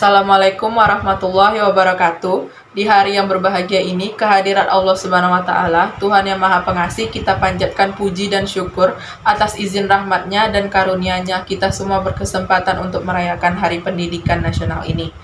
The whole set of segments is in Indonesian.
Assalamualaikum warahmatullahi wabarakatuh. Di hari yang berbahagia ini, kehadirat Allah Subhanahu wa Ta'ala, Tuhan yang Maha Pengasih, kita panjatkan puji dan syukur atas izin rahmatnya dan karunia-Nya. Kita semua berkesempatan untuk merayakan Hari Pendidikan Nasional ini.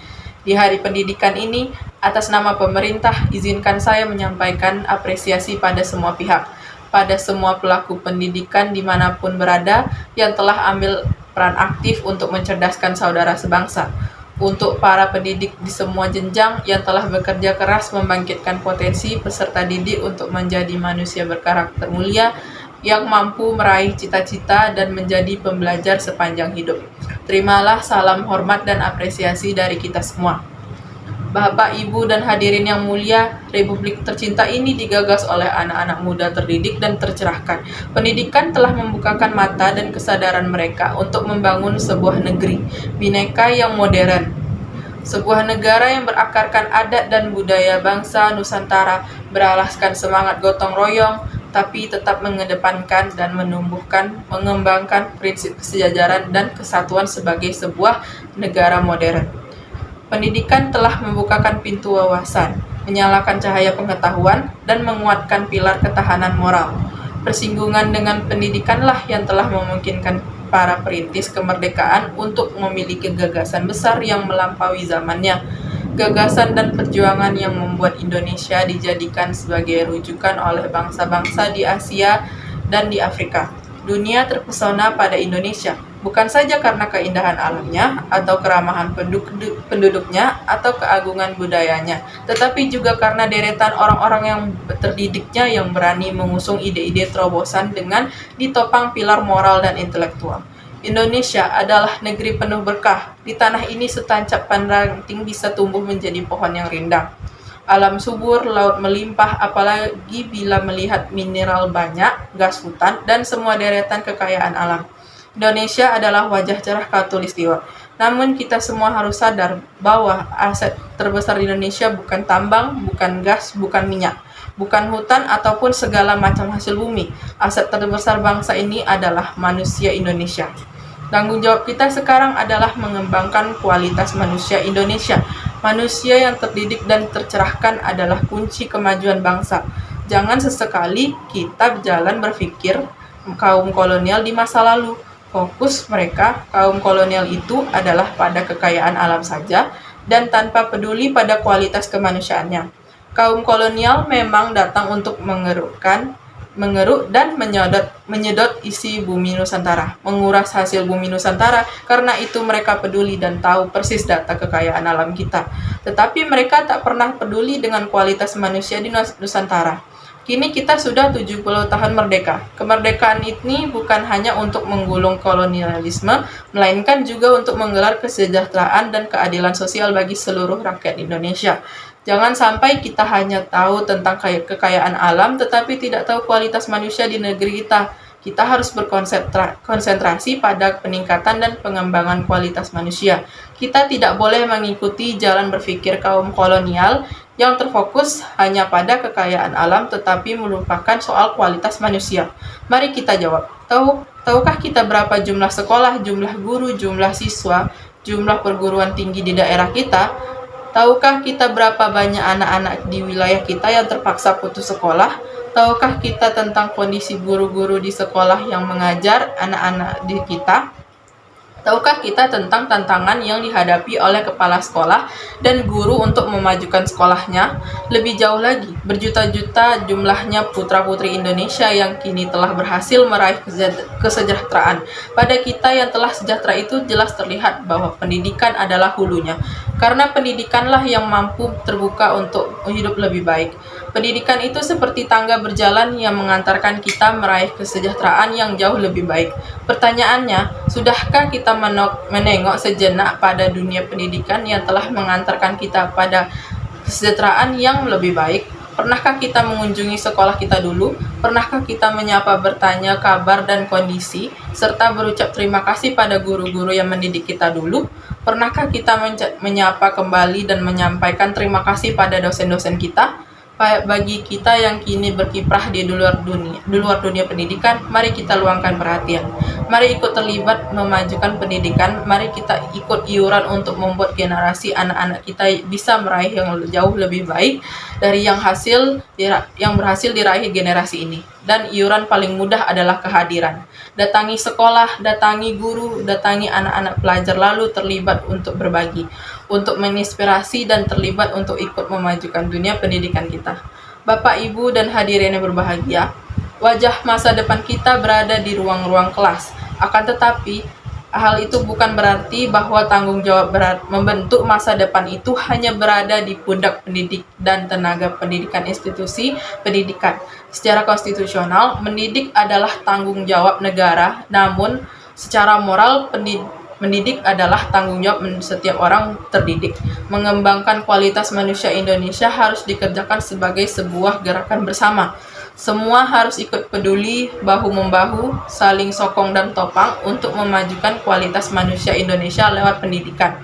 Di Hari Pendidikan ini, atas nama pemerintah, izinkan saya menyampaikan apresiasi pada semua pihak, pada semua pelaku pendidikan dimanapun berada yang telah ambil peran aktif untuk mencerdaskan saudara sebangsa. Untuk para pendidik di semua jenjang yang telah bekerja keras membangkitkan potensi peserta didik untuk menjadi manusia berkarakter mulia yang mampu meraih cita-cita dan menjadi pembelajar sepanjang hidup. Terimalah salam hormat dan apresiasi dari kita semua. Bapak, Ibu, dan hadirin yang mulia, Republik tercinta ini digagas oleh anak-anak muda terdidik dan tercerahkan. Pendidikan telah membukakan mata dan kesadaran mereka untuk membangun sebuah negeri bhinneka yang modern. Sebuah negara yang berakarkan adat dan budaya bangsa Nusantara, beralaskan semangat gotong royong, tapi tetap mengedepankan dan mengembangkan prinsip kesejajaran dan kesatuan sebagai sebuah negara modern. Pendidikan telah membukakan pintu wawasan, menyalakan cahaya pengetahuan, dan menguatkan pilar ketahanan moral. Persinggungan dengan pendidikanlah yang telah memungkinkan para perintis kemerdekaan untuk memiliki gagasan besar yang melampaui zamannya. Gagasan dan perjuangan yang membuat Indonesia dijadikan sebagai rujukan oleh bangsa-bangsa di Asia dan di Afrika. Dunia terpesona pada Indonesia, bukan saja karena keindahan alamnya, atau keramahan penduduknya, atau keagungan budayanya, tetapi juga karena deretan orang-orang yang terdidiknya yang berani mengusung ide-ide terobosan dengan ditopang pilar moral dan intelektual. Indonesia adalah negeri penuh berkah. Di tanah ini setancap ranting bisa tumbuh menjadi pohon yang rindang. Alam subur, laut melimpah, apalagi bila melihat mineral banyak, gas hutan, dan semua deretan kekayaan alam. Indonesia adalah wajah cerah Khatulistiwa. Namun kita semua harus sadar bahwa aset terbesar di Indonesia bukan tambang, bukan gas, bukan minyak, bukan hutan, ataupun segala macam hasil bumi. Aset terbesar bangsa ini adalah manusia Indonesia. Tanggung jawab kita sekarang adalah mengembangkan kualitas manusia Indonesia. Manusia yang terdidik dan tercerahkan adalah kunci kemajuan bangsa. Jangan sesekali kita berjalan berpikir kaum kolonial di masa lalu. Fokus mereka, kaum kolonial itu adalah pada kekayaan alam saja dan tanpa peduli pada kualitas kemanusiaannya. Kaum kolonial memang datang untuk mengeruk dan menyedot isi bumi Nusantara, menguras hasil bumi Nusantara. Karena itu mereka peduli dan tahu persis data kekayaan alam kita. Tetapi mereka tak pernah peduli dengan kualitas manusia di Nusantara. Kini kita sudah 70 tahun merdeka. Kemerdekaan ini bukan hanya untuk menggulung kolonialisme, melainkan juga untuk menggelar kesejahteraan dan keadilan sosial bagi seluruh rakyat Indonesia. Jangan sampai kita hanya tahu tentang kekayaan alam, tetapi tidak tahu kualitas manusia di negeri kita. Kita harus berkonsentrasi pada peningkatan dan pengembangan kualitas manusia. Kita tidak boleh mengikuti jalan berpikir kaum kolonial yang terfokus hanya pada kekayaan alam, tetapi melupakan soal kualitas manusia. Mari kita jawab. Tahukah kita berapa jumlah sekolah, jumlah guru, jumlah siswa, jumlah perguruan tinggi di daerah kita? Tahukah kita berapa banyak anak-anak di wilayah kita yang terpaksa putus sekolah? Tahukah kita tentang kondisi guru-guru di sekolah yang mengajar anak-anak di kita? Tahukah kita tentang tantangan yang dihadapi oleh kepala sekolah dan guru untuk memajukan sekolahnya? Lebih jauh lagi, berjuta-juta jumlahnya putra-putri Indonesia yang kini telah berhasil meraih kesejahteraan. Pada kita yang telah sejahtera itu jelas terlihat bahwa pendidikan adalah hulunya. Karena pendidikanlah yang mampu terbuka untuk hidup lebih baik. Pendidikan itu seperti tangga berjalan yang mengantarkan kita meraih kesejahteraan yang jauh lebih baik. Pertanyaannya, sudahkah kita menengok sejenak pada dunia pendidikan yang telah mengantarkan kita pada kesejahteraan yang lebih baik? Pernahkah kita mengunjungi sekolah kita dulu? Pernahkah kita menyapa, bertanya kabar dan kondisi, serta berucap terima kasih pada guru-guru yang mendidik kita dulu? Pernahkah kita menyapa kembali dan menyampaikan terima kasih pada dosen-dosen kita? Bagi kita yang kini berkiprah di luar dunia pendidikan, mari kita luangkan perhatian. Mari ikut terlibat memajukan pendidikan. Mari kita ikut iuran untuk membuat generasi anak-anak kita bisa meraih yang jauh lebih baik dari yang berhasil diraih generasi ini. Dan iuran paling mudah adalah kehadiran. Datangi sekolah, datangi guru, datangi anak-anak pelajar, lalu terlibat untuk berbagi, untuk menginspirasi dan terlibat untuk ikut memajukan dunia pendidikan kita. Bapak, Ibu, dan hadirin yang berbahagia, wajah masa depan kita berada di ruang-ruang kelas. Akan tetapi, hal itu bukan berarti bahwa tanggung jawab berat membentuk masa depan itu hanya berada di pundak pendidik dan tenaga pendidikan institusi pendidikan. Secara konstitusional, mendidik adalah tanggung jawab negara, namun secara moral mendidik adalah tanggung jawab setiap orang terdidik. Mengembangkan kualitas manusia Indonesia harus dikerjakan sebagai sebuah gerakan bersama. Semua harus ikut peduli, bahu-membahu, saling sokong dan topang untuk memajukan kualitas manusia Indonesia lewat pendidikan.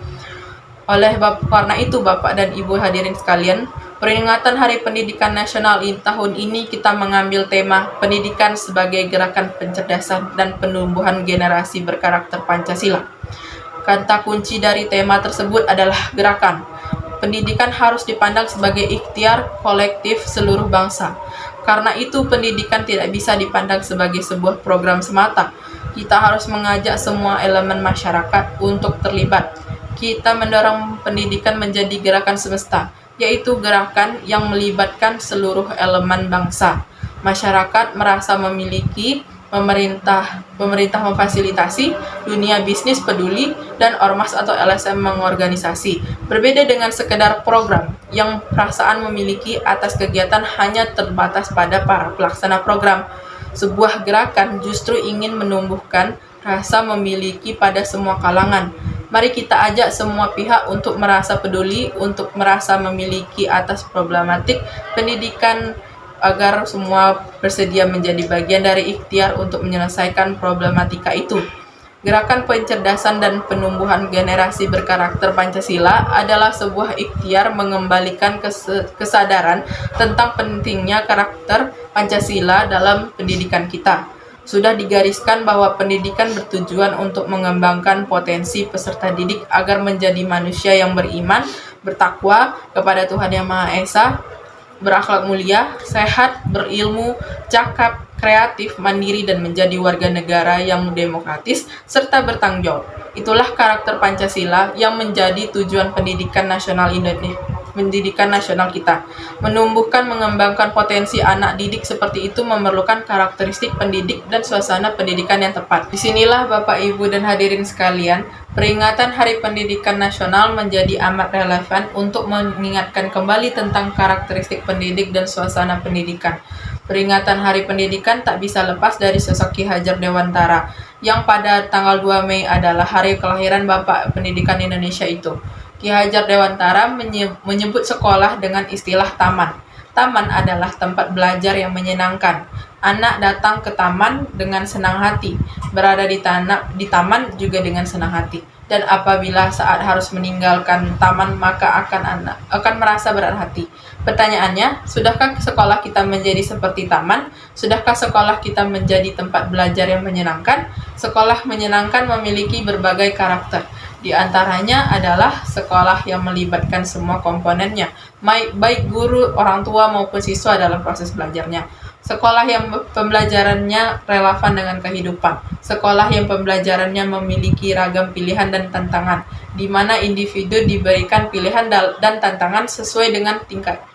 Karena itu, Bapak dan Ibu hadirin sekalian, peringatan Hari Pendidikan Nasional tahun ini kita mengambil tema pendidikan sebagai gerakan pencerdasan dan penumbuhan generasi berkarakter Pancasila. Kata kunci dari tema tersebut adalah gerakan. Pendidikan harus dipandang sebagai ikhtiar kolektif seluruh bangsa. Karena itu, pendidikan tidak bisa dipandang sebagai sebuah program semata. Kita harus mengajak semua elemen masyarakat untuk terlibat. Kita mendorong pendidikan menjadi gerakan semesta, yaitu gerakan yang melibatkan seluruh elemen bangsa. Masyarakat merasa memiliki, pemerintah memfasilitasi, dunia bisnis peduli, dan ormas atau LSM mengorganisasi. Berbeda dengan sekedar program yang perasaan memiliki atas kegiatan hanya terbatas pada para pelaksana program. Sebuah gerakan justru ingin menumbuhkan rasa memiliki pada semua kalangan. Mari kita ajak semua pihak untuk merasa peduli, untuk merasa memiliki atas problematik pendidikan, agar semua bersedia menjadi bagian dari ikhtiar untuk menyelesaikan problematika itu. Gerakan pencerdasan dan penumbuhan generasi berkarakter Pancasila adalah sebuah ikhtiar mengembalikan kesadaran tentang pentingnya karakter Pancasila dalam pendidikan kita. Sudah digariskan bahwa pendidikan bertujuan untuk mengembangkan potensi peserta didik agar menjadi manusia yang beriman, bertakwa kepada Tuhan Yang Maha Esa, berakhlak mulia, sehat, berilmu, cakap, kreatif, mandiri, dan menjadi warga negara yang demokratis serta bertanggung jawab. Itulah karakter Pancasila yang menjadi tujuan pendidikan nasional kita. Menumbuhkan, mengembangkan potensi anak didik seperti itu memerlukan karakteristik pendidik dan suasana pendidikan yang tepat. Disinilah Bapak, Ibu, dan hadirin sekalian, peringatan Hari Pendidikan Nasional menjadi amat relevan untuk mengingatkan kembali tentang karakteristik pendidik dan suasana pendidikan. Peringatan Hari Pendidikan tak bisa lepas dari sosok Ki Hajar Dewantara, yang pada tanggal 2 Mei adalah hari kelahiran Bapak Pendidikan Indonesia itu. Ki Hajar Dewantara menyebut sekolah dengan istilah taman. Taman adalah tempat belajar yang menyenangkan. Anak datang ke taman dengan senang hati, berada di taman juga dengan senang hati. Dan apabila saat harus meninggalkan taman, maka akan merasa berat hati. Pertanyaannya, sudahkah sekolah kita menjadi seperti taman? Sudahkah sekolah kita menjadi tempat belajar yang menyenangkan? Sekolah menyenangkan memiliki berbagai karakter. Di antaranya adalah sekolah yang melibatkan semua komponennya, baik guru, orang tua maupun siswa dalam proses belajarnya. Sekolah yang pembelajarannya relevan dengan kehidupan. Sekolah yang pembelajarannya memiliki ragam pilihan dan tantangan, di mana individu diberikan pilihan dan tantangan sesuai dengan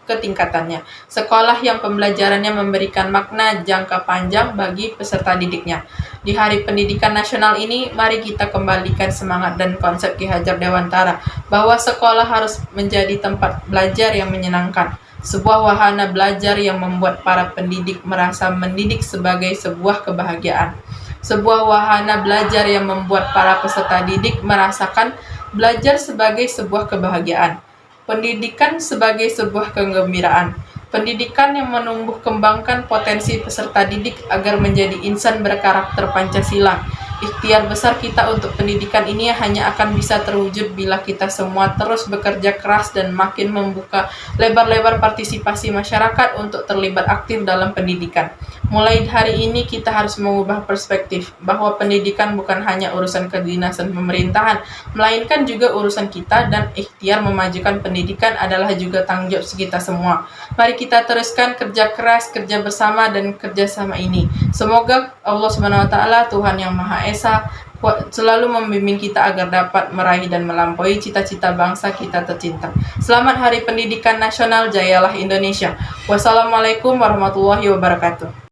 ketingkatannya. Sekolah yang pembelajarannya memberikan makna jangka panjang bagi peserta didiknya. Di Hari Pendidikan Nasional ini, mari kita kembalikan semangat dan konsep Ki Hajar Dewantara bahwa sekolah harus menjadi tempat belajar yang menyenangkan. Sebuah wahana belajar yang membuat para pendidik merasa mendidik sebagai sebuah kebahagiaan. Sebuah wahana belajar yang membuat para peserta didik merasakan belajar sebagai sebuah kebahagiaan. Pendidikan sebagai sebuah kegembiraan. Pendidikan yang menumbuh kembangkan potensi peserta didik agar menjadi insan berkarakter Pancasila. Ikhtiar besar kita untuk pendidikan ini hanya akan bisa terwujud bila kita semua terus bekerja keras dan makin membuka lebar-lebar partisipasi masyarakat untuk terlibat aktif dalam pendidikan. Mulai hari ini kita harus mengubah perspektif bahwa pendidikan bukan hanya urusan kedinasan pemerintahan, melainkan juga urusan kita, dan ikhtiar memajukan pendidikan adalah juga tanggung jawab kita semua. Mari kita teruskan kerja keras, kerja bersama, dan kerjasama ini. Semoga Allah Subhanahu wa Ta'ala, Tuhan yang Maha Esa, selalu membimbing kita agar dapat meraih dan melampaui cita-cita bangsa kita tercinta. Selamat Hari Pendidikan Nasional, jayalah Indonesia. Wassalamualaikum warahmatullahi wabarakatuh.